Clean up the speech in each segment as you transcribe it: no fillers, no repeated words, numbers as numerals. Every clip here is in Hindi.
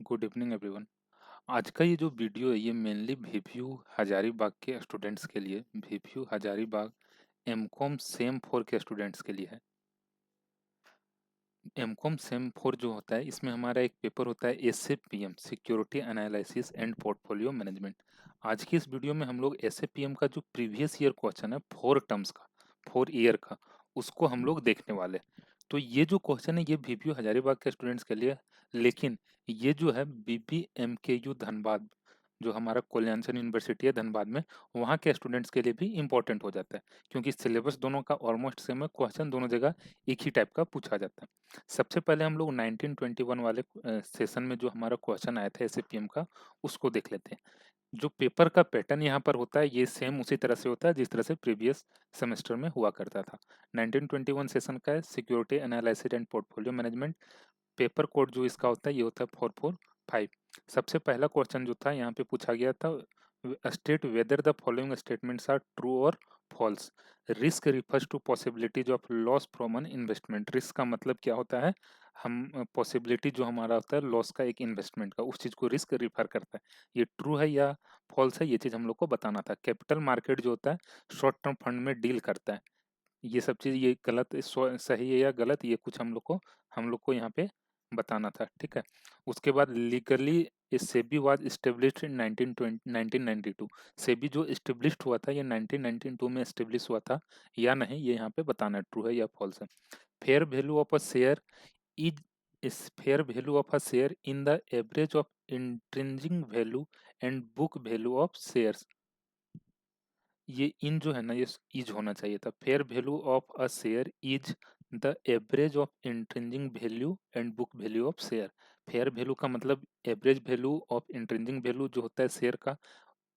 Good evening everyone. आज का ये जो वीडियो है ये मेनली वीपीयू हजारीबाग के स्टूडेंट्स के लिए, वीपीयू हजारीबाग एमकॉम सेम 4 के स्टूडेंट्स के लिए है। एमकॉम सेम 4 जो होता है इसमें हमारा एक पेपर होता है SAPM, security analysis and portfolio management. आज की इस वीडियो में हम लोग एसएपीएम का जो प्रीवियस ईयर क्वेश्चन है 4 टर्म्स का, 4 ईयर का, उसको हम लोग देखने वाले हैं। तो ये जो क्वेश्चन है ये वीपीयू हजारीबाग के स्टूडेंट्स के लिए, लेकिन ये जो है बीबीएमकेयू धनबाद, जो हमारा कल्याणसन यूनिवर्सिटी है धनबाद में, वहाँ के स्टूडेंट्स के लिए भी इम्पोर्टेंट हो जाता है, क्योंकि सिलेबस दोनों का ऑलमोस्ट सेम है, क्वेश्चन दोनों जगह एक ही टाइप का पूछा जाता है। सबसे पहले हम लोग 1921 वाले सेशन में जो हमारा क्वेश्चन आया था एसएपीएम का, उसको देख लेते हैं। जो पेपर का पैटर्न यहाँ पर होता है ये सेम उसी तरह से होता है जिस तरह से प्रीवियस सेमेस्टर में हुआ करता था। 1921 सेशन का है security analysis and portfolio management. Paper code जो इसका होता है ये होता है 445। सबसे पहला क्वेश्चन जो था यहाँ पे पूछा गया था, state whether the following statements are true और false. Risk refers to possibilities of loss from an investment. Risk का मतलब क्या होता है, हम पॉसिबिलिटी जो हमारा होता है लॉस का एक इन्वेस्टमेंट का, उस चीज को रिस्क रिफर करता है। ये ट्रू है या फॉल्स है ये चीज हम लोग को बताना था। कैपिटल मार्केट जो होता है शॉर्ट टर्म फंड में डील करता है। ये सब चीज ये गलत सही है या गलत, ये कुछ हम लोग को यहाँ पे बताना था। ठीक है। उसके बाद legally SEBI was established in 1992। SEBI जो इस्टेब्लिश्ड हुआ था ये 1992 में इस्टेब्लिश हुआ था या नहीं, ये यहाँ पे बताना है ट्रू है या फॉल्स है। Fair value of a share is is fair value of a share in the average of intrinsic value and book value of shares. ये इन जो है ना ये इज होना चाहिए था। Fair value of a share is the average of intrinsic value and book value of share. Fair value का मतलब average value of intrinsic value जो होता है शेयर का,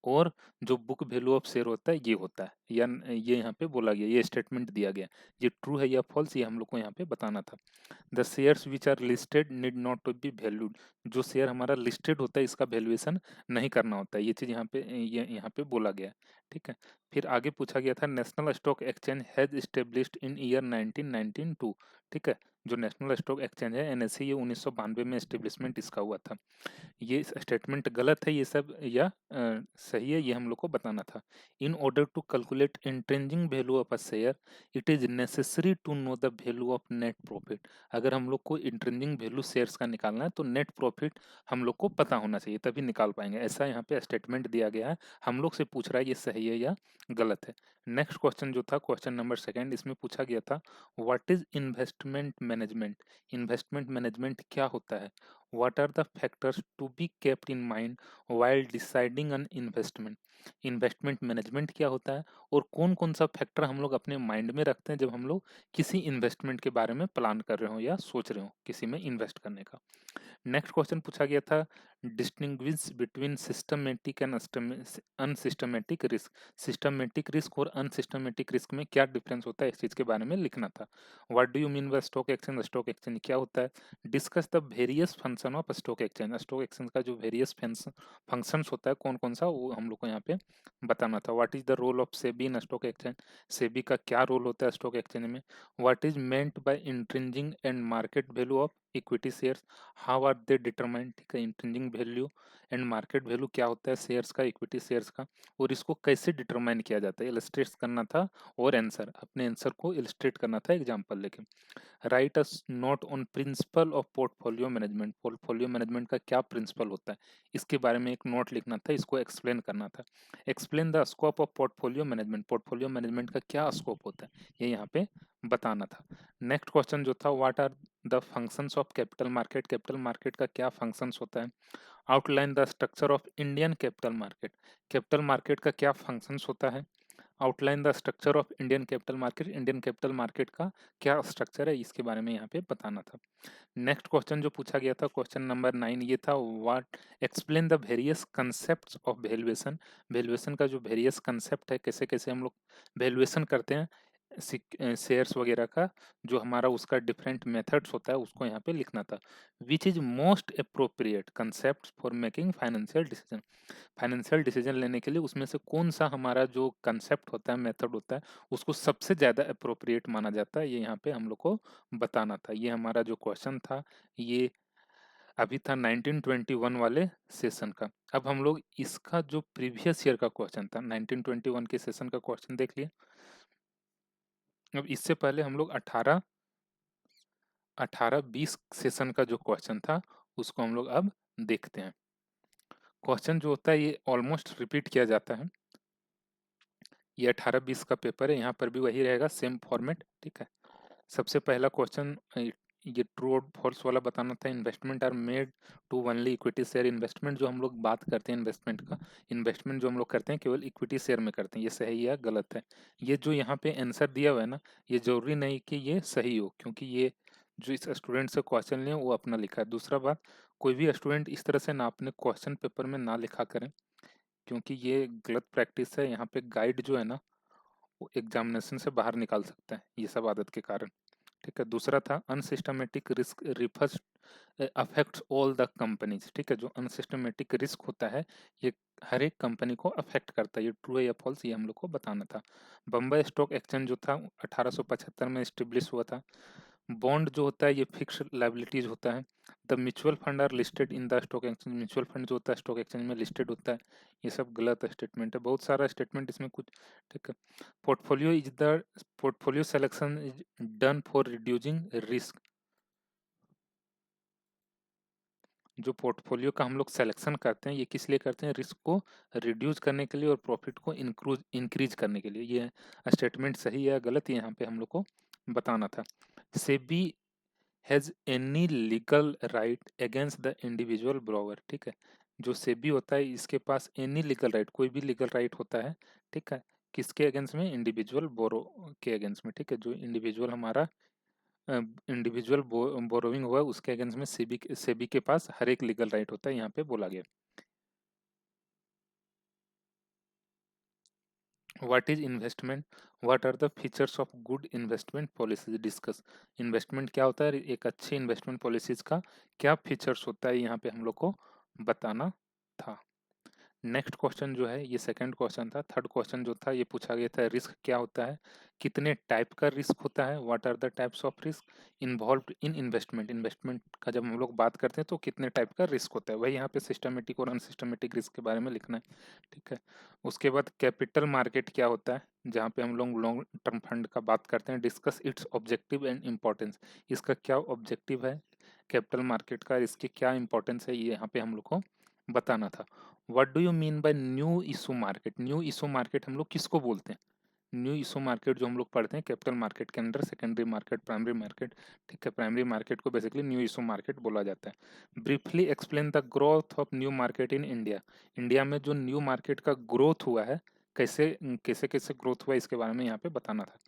और जो बुक वैल्यू ऑफ शेयर होता है ये होता है, या ये यहाँ पे बोला गया, ये स्टेटमेंट दिया गया। ये ट्रू है या फॉल्स ये हम लोग को यहाँ पे बताना था। The shares which are listed need not to be valued. जो शेयर हमारा लिस्टेड होता है इसका वैल्यूएशन नहीं करना होता है, ये चीज यहाँ पे बोला गया है। ठीक है। फिर आगे पूछा गया था national stock exchange has established in year 1992। ठीक है। जो नेशनल स्टॉक एक्सचेंज है एनएससी, ये 1992 में एस्टेब्लिशमेंट इसका हुआ था। ये स्टेटमेंट गलत है ये सब या सही है ये हम लोग को बताना था। In order to calculate intrinsic value of a share it is necessary to know the value of net profit. अगर हम लोग को इंट्रिंसिक वैल्यू शेयर्स का निकालना है तो नेट प्रॉफिट हम लोग को पता होना चाहिए तभी निकाल पाएंगे, ऐसा यहाँ पे स्टेटमेंट दिया गया है। हम लोग से पूछ रहा है ये सही है या गलत है। नेक्स्ट क्वेश्चन जो था क्वेश्चन नंबर सेकंड, इसमें पूछा गया था what is investment management. Investment management क्या होता है। What are the factors to be kept in mind while deciding on investment? Investment management क्या होता है और कौन कौन सा फैक्टर हम लोग अपने माइंड में रखते हैं जब हम लोग किसी इन्वेस्टमेंट के बारे में प्लान कर रहे हो या सोच रहे हो किसी में इन्वेस्ट करने का। नेक्स्ट क्वेश्चन पूछा गया था distinguish between systematic and unsystematic risk. Systematic risk और अनसिस्टमेटिक रिस्क में क्या डिफरेंस होता है इस चीज के बारे में लिखना था। What do you mean bye stock exchange. Stock exchange क्या होता है। Discuss the various function of stock exchange. Stock exchange का जो वेरियस फंक्शंस होता है कौन कौन सा वो हम लोग को यहाँ पे बताना था। What is the role of SEBI in stock exchange. SEBI का क्या रोल होता है स्टॉक एक्सचेंज में। What is meant by intrinsic and market value of equity shares. How are they determined. ठीक है। Intrinsic value and market value क्या होता है शेयर्स का, इक्विटी शेयर्स का, और इसको कैसे डिटरमाइन किया जाता है इलस्ट्रेट करना था। और आंसर अपने आंसर को इलस्ट्रेट करना था एग्जाम्पल लेके। Right a note on principle of portfolio management. Portfolio management का क्या प्रिंसिपल होता है इसके बारे में एक नोट लिखना था, इसको एक्सप्लेन करना था। Explain the scope of portfolio management. Portfolio management का क्या स्कोप होता है ये यहाँ पे बताना था। नेक्स्ट क्वेश्चन जो था what are the functions of capital market. Capital market का क्या फंक्शंस होता है। Outline the structure of Indian capital market. Capital market का क्या फंक्शंस होता है। Outline the structure of Indian capital market. Indian capital market का क्या स्ट्रक्चर है इसके बारे में यहाँ पे बताना था। नेक्स्ट क्वेश्चन जो पूछा गया था क्वेश्चन नंबर 9 ये था what explain the various concept of valuation. Valuation का जो वेरियस कंसेप्ट है कैसे कैसे हम लोग वैल्यूएशन करते हैं शेयर्स वगैरह का, जो हमारा उसका डिफरेंट मेथड्स होता है उसको यहाँ पे लिखना था। Which is most appropriate concept for making financial decision. Financial decision लेने के लिए उसमें से कौन सा हमारा जो कंसेप्ट होता है मेथड होता है उसको सबसे ज़्यादा अप्रोप्रिएट माना जाता है, ये यहाँ पे हम लोग को बताना था। ये हमारा जो क्वेश्चन था ये अभी था 1921 वाले सेशन का। अब हम लोग इसका जो प्रीवियस ईयर का क्वेश्चन था 1921 के सेशन का क्वेश्चन देख लिए। अब इससे पहले हम लोग 18-20 सेशन का जो क्वेश्चन था उसको हम लोग अब देखते हैं। क्वेश्चन जो होता है ये ऑलमोस्ट रिपीट किया जाता है। ये 18-20 का पेपर है, यहाँ पर भी वही रहेगा, सेम फॉर्मेट, ठीक है। सबसे पहला क्वेश्चन ये ट्रू और फॉल्स वाला बताना था। Investment are made to only equity share. Investment जो हम लोग बात करते हैं इन्वेस्टमेंट का, इन्वेस्टमेंट जो हम लोग करते हैं केवल इक्विटी शेयर में करते हैं, ये सही है गलत है। ये जो यहाँ पे आंसर दिया हुआ है ना, ये जरूरी नहीं कि ये सही हो, क्योंकि ये जो इस स्टूडेंट से क्वेश्चन लिया वो अपना लिखा है। दूसरा बात, कोई भी स्टूडेंट इस तरह से ना अपने क्वेश्चन पेपर में ना लिखा करें, क्योंकि ये गलत प्रैक्टिस है। यहाँ पे गाइड जो है ना वो एग्जामिनेशन से बाहर निकाल सकता है ये सब आदत के कारण, ठीक है। दूसरा था unsystematic risk refers affects all the companies, ठीक है। जो अनसिस्टमेटिक रिस्क होता है ये हर एक कंपनी को अफेक्ट करता है, ये ट्रू है या फॉल्स ये हम लोग को बताना था। बम्बई स्टॉक एक्सचेंज जो था 1875 में स्टेब्लिश हुआ था। बॉन्ड जो होता है ये फिक्स लाइबिलिटीज होता है। The mutual fund are listed in the stock exchange, mutual fund जो होता है स्टॉक एक्सचेंज में लिस्टेड होता है। ये सब गलत स्टेटमेंट है, बहुत सारा स्टेटमेंट इसमें कुछ, ठीक है। Portfolio selection is done for reducing risk. जो पोर्टफोलियो का हम लोग सिलेक्शन करते हैं ये किस लिए करते हैं, रिस्क को रिड्यूस करने के लिए और प्रॉफिट को इंक्रीज करने के लिए। ये स्टेटमेंट सही है गलत ये यहाँ पे हम लोग को बताना था। SEBI has any legal right against the individual broker, ठीक है। जो सेबी होता है इसके पास एनी लीगल राइट, कोई भी लीगल राइट होता है, ठीक है। किसके अगेंस्ट में, इंडिविजुअल बोरो के अगेंस्ट में, ठीक है। जो इंडिविजुअल हमारा इंडिविजुअल बोरोइंग हुआ उसके अगेंस्ट में सेबी के पास हर एक लीगल राइट होता है, यहाँ पे बोला गया। What is investment, what are the features of good investment policies, discuss. Investment क्या होता है, एक अच्छी इन्वेस्टमेंट पॉलिसीज का क्या फीचर्स होता है यहाँ पे हम लोग को बताना था। नेक्स्ट क्वेश्चन जो है ये सेकंड क्वेश्चन था। थर्ड क्वेश्चन जो था ये पूछा गया था रिस्क क्या होता है, कितने टाइप का रिस्क होता है, what are the types of risk involved in investment. Investment का जब हम लोग बात करते हैं तो कितने टाइप का रिस्क होता है, वही यहाँ पे सिस्टमेटिक और अनसिस्टमेटिक रिस्क के बारे में लिखना है, ठीक है। उसके बाद कैपिटल मार्केट क्या होता है, जहाँ पे हम लोग लॉन्ग टर्म फंड का बात करते हैं। Discuss it's objective and importance, इसका क्या ऑब्जेक्टिव है कैपिटल मार्केट का, इसकी क्या इंपॉर्टेंस है ये यहाँ पे हम लोग को बताना था। What do you mean bye new issue market, new issue market हम लोग किसको बोलते हैं, न्यू इशू मार्केट जो हम लोग पढ़ते हैं कैपिटल मार्केट के अंदर, सेकेंडरी मार्केट, प्राइमरी मार्केट, ठीक है। प्राइमरी मार्केट को बेसिकली न्यू इशू मार्केट बोला जाता है। Briefly explain the growth of new market in India, India में जो न्यू मार्केट का ग्रोथ हुआ है कैसे कैसे कैसे ग्रोथ हुआ इसके बारे में यहाँ पे बताना था।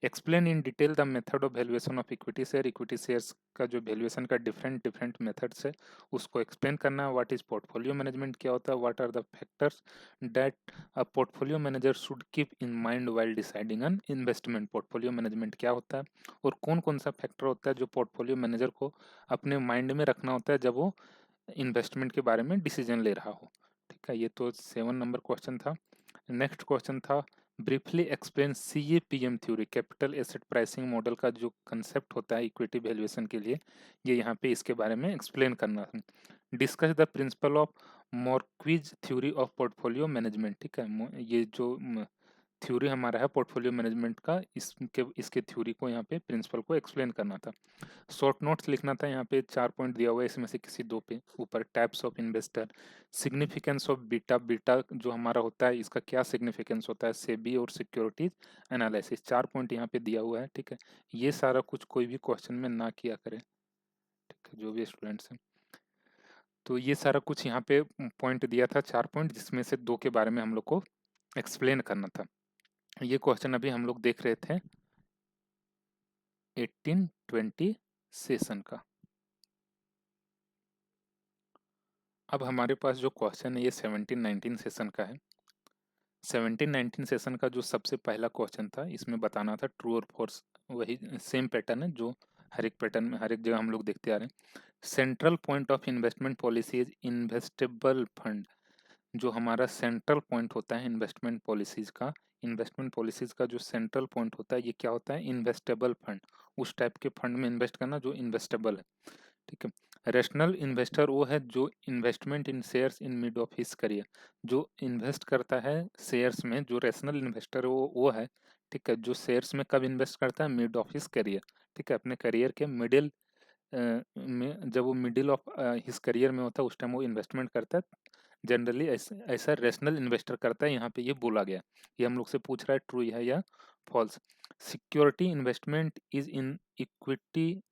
Explain in detail the method of valuation of equity share, equity shares का जो वैल्यूएशन का डिफरेंट डिफरेंट मेथड्स है उसको एक्सप्लेन करना है। व्हाट इज पोर्टफोलियो मैनेजमेंट क्या होता है, what are the factors that a portfolio manager should keep in mind while deciding an investment, portfolio management क्या होता है और कौन कौन सा फैक्टर होता है जो पोर्टफोलियो मैनेजर को अपने माइंड में रखना होता है जब वो इन्वेस्टमेंट के बारे में डिसीजन ले रहा हो, ठीक है। ये तो 7 नंबर क्वेश्चन था। नेक्स्ट क्वेश्चन था briefly explain CAPM theory, capital asset pricing model का जो कंसेप्ट होता है इक्विटी वैल्यूएशन के लिए, ये यहाँ पे इसके बारे में एक्सप्लेन करना है। Discuss the principle of Markowitz theory of portfolio management, ठीक है। ये जो थ्योरी हमारा है पोर्टफोलियो मैनेजमेंट का, इसके थ्योरी को यहाँ पे प्रिंसिपल को एक्सप्लेन करना था। शॉर्ट नोट्स लिखना था, यहाँ पे 4 पॉइंट दिया हुआ है इसमें से किसी 2 पे ऊपर। Types of investor, significance of beta, beta जो हमारा होता है इसका क्या सिग्निफिकेंस होता है, सेबी और सिक्योरिटीज एनालिसिस, 4 पॉइंट यहाँ पे दिया हुआ है, ठीक है। ये सारा कुछ कोई भी क्वेश्चन में ना किया करे, ठीक है, जो भी स्टूडेंट्स हैं। तो ये सारा कुछ यहाँ पे पॉइंट दिया था, 4 पॉइंट, जिसमें से 2 के बारे में हम लोग को एक्सप्लेन करना था। ये क्वेश्चन अभी हम लोग देख रहे थे 18-20 सेशन का। अब हमारे पास जो क्वेश्चन है ये 17-19 सेशन का है। 17-19 सेशन का जो सबसे पहला क्वेश्चन था इसमें बताना था ट्रू और फॉल्स, वही सेम पैटर्न है जो हर एक पैटर्न में हर एक जगह हम लोग देखते आ रहे हैं। Central point of investment policy is investable fund, जो हमारा सेंट्रल पॉइंट होता है इन्वेस्टमेंट पॉलिसीज का, इन्वेस्टमेंट पॉलिसीज का जो सेंट्रल पॉइंट होता है ये क्या होता है, इन्वेस्टेबल फंड, उस टाइप के फंड में इन्वेस्ट करना जो इन्वेस्टेबल है। ठीक है। रैशनल इन्वेस्टर वो है जो investment in shares in mid of his career, जो इन्वेस्ट करता है शेयर्स में। जो रैशनल इन्वेस्टर वो है, ठीक है, जो शेयर्स में कब इन्वेस्ट करता है, मिड ऑफ हिज करियर, ठीक है, अपने करियर के मिडिल में, जब वो मिडिल ऑफ हिज करियर में होता है उस टाइम वो इन्वेस्टमेंट करता है। जनरली ऐसा ऐसा रैशनल इन्वेस्टर करता है, यहाँ पे ये बोला गया। ये हम लोग से पूछ रहा है ट्रू है या false. Security investment is in equity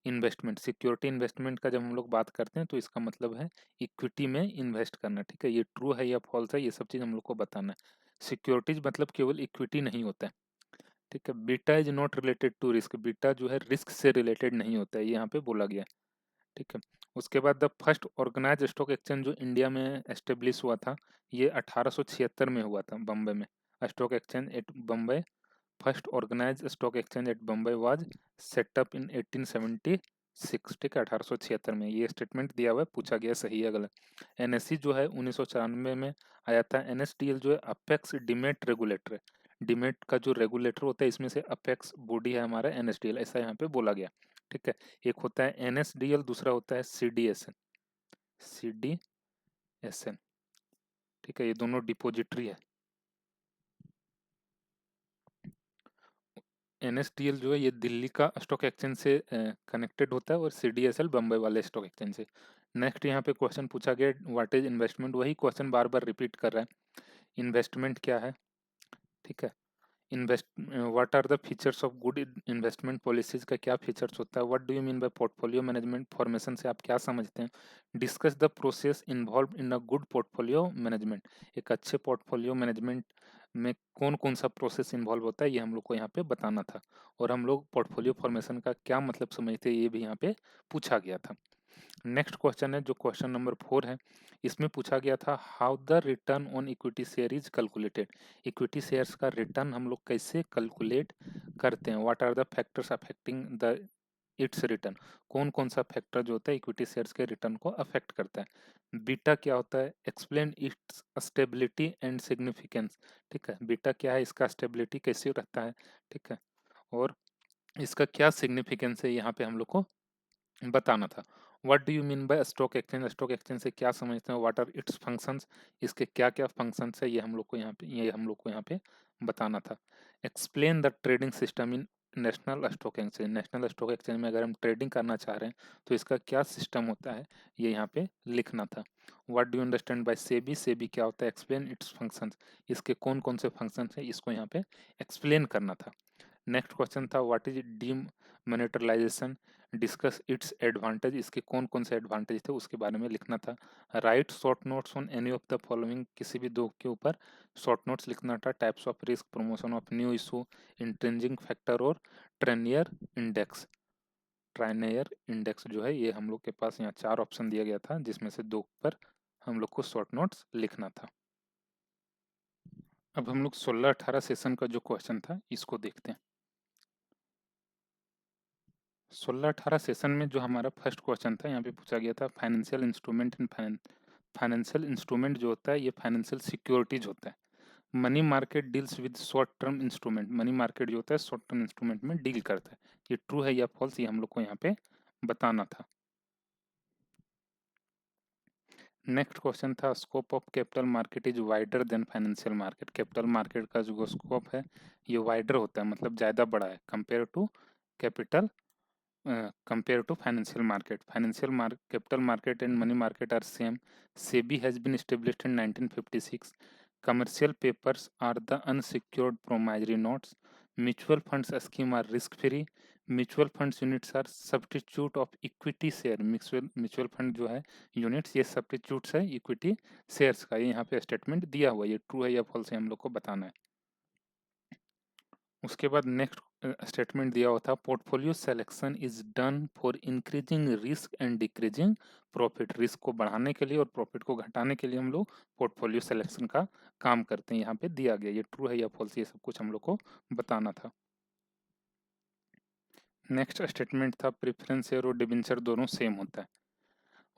investment. Security investment का जब हम लोग बात करते हैं तो इसका मतलब है इक्विटी में इन्वेस्ट करना, ठीक है। ये ट्रू है या फॉल्स है, ये सब चीज़ हम लोग को बताना है। सिक्योरिटीज मतलब केवल इक्विटी नहीं होता है, ठीक है। Beta is not related to risk, beta जो है रिस्क से रिलेटेड नहीं होता है, ये यहाँ पे बोला गया, ठीक है। उसके बाद the first organise stock exchange जो इंडिया में एस्टेब्लिश हुआ था, ये 1876 में हुआ था बम्बई में। Stock exchange at Bombay, first organise stock exchange at Bombay was set up in 1876, ठीक है, 1876 में। ये स्टेटमेंट दिया हुआ है, पूछा गया सही है गलत। एनएससी जो है 1994 में आया था। एनएसडीएल जो है अपेक्स डीमेट रेगुलेटर है। डीमेट का जो रेगुलेटर होता है इसमें से अपेक्स बॉडी है हमारा एनएसडीएल, ऐसा यहाँ पे बोला गया, ठीक है। एक होता है एनएसडीएल, दूसरा होता है सीडीएसएन, सीडीएसएन, ठीक है, ये दोनों डिपोजिटरी है। एनएसडीएल जो है ये दिल्ली का स्टॉक एक्सचेंज से कनेक्टेड होता है और सीडीएसएल बम्बई वाले स्टॉक एक्सचेंज से। नेक्स्ट यहाँ पे क्वेश्चन पूछा गया व्हाट इज इन्वेस्टमेंट, वही क्वेश्चन बार बार रिपीट कर रहा है। इन्वेस्टमेंट क्या है, ठीक है। Invest what are the features of good investment policies का क्या फीचर्स होता है। What do you mean by portfolio management, formation से आप क्या समझते हैं। Discuss the process involve in a good portfolio management, एक अच्छे पोर्टफोलियो मैनेजमेंट में कौन कौन सा प्रोसेस इन्वॉल्व होता है, ये हम लोग को यहाँ पे बताना था। और हम लोग पोर्टफोलियो फॉर्मेशन का क्या मतलब समझते हैं, ये भी यहाँ पे पूछा गया था। नेक्स्ट क्वेश्चन है जो क्वेश्चन नंबर 4 है, इसमें पूछा गया था how the return on equity share is calculated. Equity shares का रिटर्न हम लोग कैसे कैलकुलेट करते हैं। What are the factors affecting the its return, कौन कौन सा फैक्टर जो होता है इक्विटी शेयर्स के रिटर्न को अफेक्ट करता है। बीटा क्या होता है, explain its stability and significance, ठीक है। बीटा क्या है, इसका स्टेबिलिटी कैसे रहता है, ठीक है, और इसका क्या सिग्निफिकेंस है, यहाँ पे हम लोग को बताना था। What do you mean bye stock exchange, stock exchange से क्या समझते हैं। व्हाट आर इट्स फंक्शंस, इसके क्या क्या फंक्शंस है, ये हम लोग को यहाँ पे बताना था। Explain the trading system in national stock exchange, national stock exchange में अगर हम ट्रेडिंग करना चाह रहे हैं तो इसका क्या सिस्टम होता है, ये यहाँ पे लिखना था। What do you understand by SEBI, SEBI क्या होता है, एक्सप्लेन इट्स फंक्शंस, इसके कौन कौन से फंक्शंस हैं, इसको यहाँ पे एक्सप्लेन करना था। नेक्स्ट क्वेश्चन था what is demonetisation, discuss its advantage, इसके कौन कौन से एडवांटेज थे उसके बारे में लिखना था। Right short notes on any of the following, किसी भी दो के ऊपर शॉर्ट नोट्स लिखना था। Types of risk, promotion of new issue, intrinsic factor और ट्रेनियर इंडेक्स। ट्राइनेयर इंडेक्स जो है ये हम लोग के पास यहाँ 4 ऑप्शन दिया गया था जिसमें से 2 पर हम लोग को शॉर्ट नोट्स लिखना था। अब हम लोग 16-18 सेशन का जो क्वेश्चन था इसको देखते हैं। 16-18 सेशन में जो हमारा फर्स्ट क्वेश्चन था यहाँ पे पूछा गया था financial instrument in financial instrument जो होता है ये फाइनेंशियल सिक्योरिटीज होता है। Money market deals with short term instrument, money market जो होता है शॉर्ट टर्म इंस्ट्रूमेंट में डील करता है। ये ट्रू है या फॉल्स, ये हम लोग को यहाँ पे बताना था। नेक्स्ट क्वेश्चन था scope of capital market is wider than financial market, capital market का जो स्कोप है ये वाइडर होता है, मतलब ज़्यादा बड़ा है compare to capital compared to financial market. Capital market and money market are same. SEBI has been established in 1956. Commercial papers are the unsecured promissory notes. Mutual funds scheme are risk free. Mutual funds units are substitute of equity share, mutual fund जो है यूनिट्स ये सब्स्टिट्यूट्स है इक्विटी शेयर्स का। ये यहाँ पे स्टेटमेंट दिया हुआ है, ये ट्रू है या फॉल्स है हम लोग को बताना है। उसके बाद नेक्स्ट स्टेटमेंट दिया हुआ था portfolio selection is done for increasing risk and decreasing profit, risk को बढ़ाने के लिए और प्रॉफिट को घटाने के लिए हम लोग पोर्टफोलियो सिलेक्शन का काम करते हैं, यहाँ पे दिया गया। ये ट्रू है या फॉल्स, ये सब कुछ हम लोग को बताना था। नेक्स्ट स्टेटमेंट था प्रेफरेंस शेयर और डिबेंचर दोनों सेम होता है।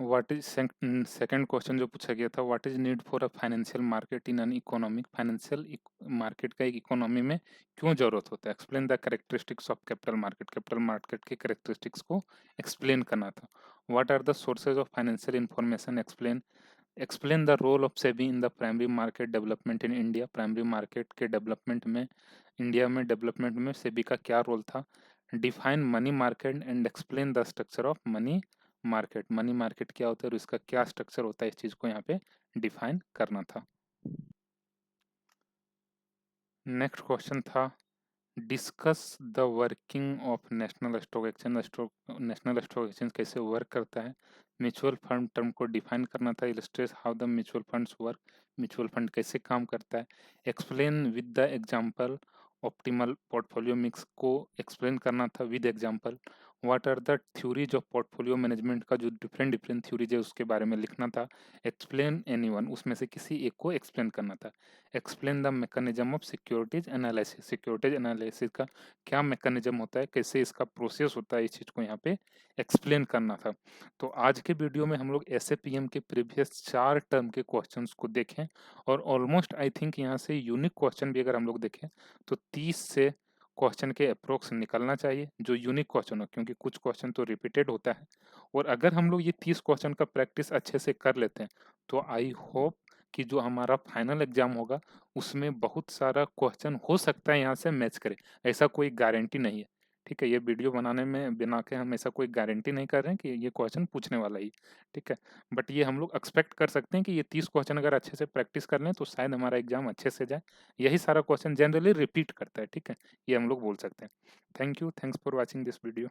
व्हाट इज सेकंड क्वेश्चन जो पूछा गया था what is need for a financial market in an economic, financial market का एक इकोनॉमी में क्यों जरूरत होता है। Explain the characteristics of capital market, capital market के कैरेक्टरिस्टिक्स को एक्सप्लेन करना था। What are the sources of financial information, explain the role of SEBI in the primary market development in India, primary market के डेवलपमेंट में, इंडिया में डेवलपमेंट में सेबी का क्या रोल था। Define money market and explain the structure of money market, money market क्या होता है और इसका क्या स्ट्रक्चर होता है, इस चीज को यहाँ पे डिफाइन करना था। नेक्स्ट क्वेश्चन था discuss the working of national stock exchange, national stock exchange कैसे वर्क करता है। म्यूचुअल फंड टर्म को डिफाइन करना था। Illustrate how the mutual funds work, mutual fund कैसे काम करता है। Explain with the example optimal portfolio mix को एक्सप्लेन करना था with example. What are the theories of portfolio management का जो डिफरेंट डिफरेंट थ्योरीज है उसके बारे में लिखना था। एक्सप्लेन एनीवन, उसमें से किसी एक को एक्सप्लेन करना था। Explain the mechanism of securities analysis, securities analysis का क्या मैकेनिज्म होता है, कैसे इसका प्रोसेस होता है, इस चीज को यहाँ पे एक्सप्लेन करना था। तो आज के वीडियो में हम लोग एसएपीएम के प्रीवियस 4 टर्म के क्वेश्चंस को देखें और ऑलमोस्ट आई थिंक यहाँ से यूनिक क्वेश्चन भी अगर हम लोग देखें तो 30 से क्वेश्चन के अप्रोक्स निकलना चाहिए जो यूनिक क्वेश्चन हो, क्योंकि कुछ क्वेश्चन तो रिपीटेड होता है। और अगर हम लोग ये 30 क्वेश्चन का प्रैक्टिस अच्छे से कर लेते हैं तो आई होप कि जो हमारा फाइनल एग्जाम होगा उसमें बहुत सारा क्वेश्चन हो सकता है यहाँ से मैच करे, ऐसा कोई गारंटी नहीं है। ठीक है, ये वीडियो बनाने में बिना के हम ऐसा कोई गारंटी नहीं कर रहे हैं कि ये क्वेश्चन पूछने वाला ही। ठीक है, बट ये हम लोग एक्सपेक्ट कर सकते हैं कि ये 30 क्वेश्चन अगर अच्छे से प्रैक्टिस कर लें तो शायद हमारा एग्जाम अच्छे से जाए। यही सारा क्वेश्चन जनरली रिपीट करता है। ठीक है, ये हम लोग बोल सकते हैं। Thank you, thanks for watching this video.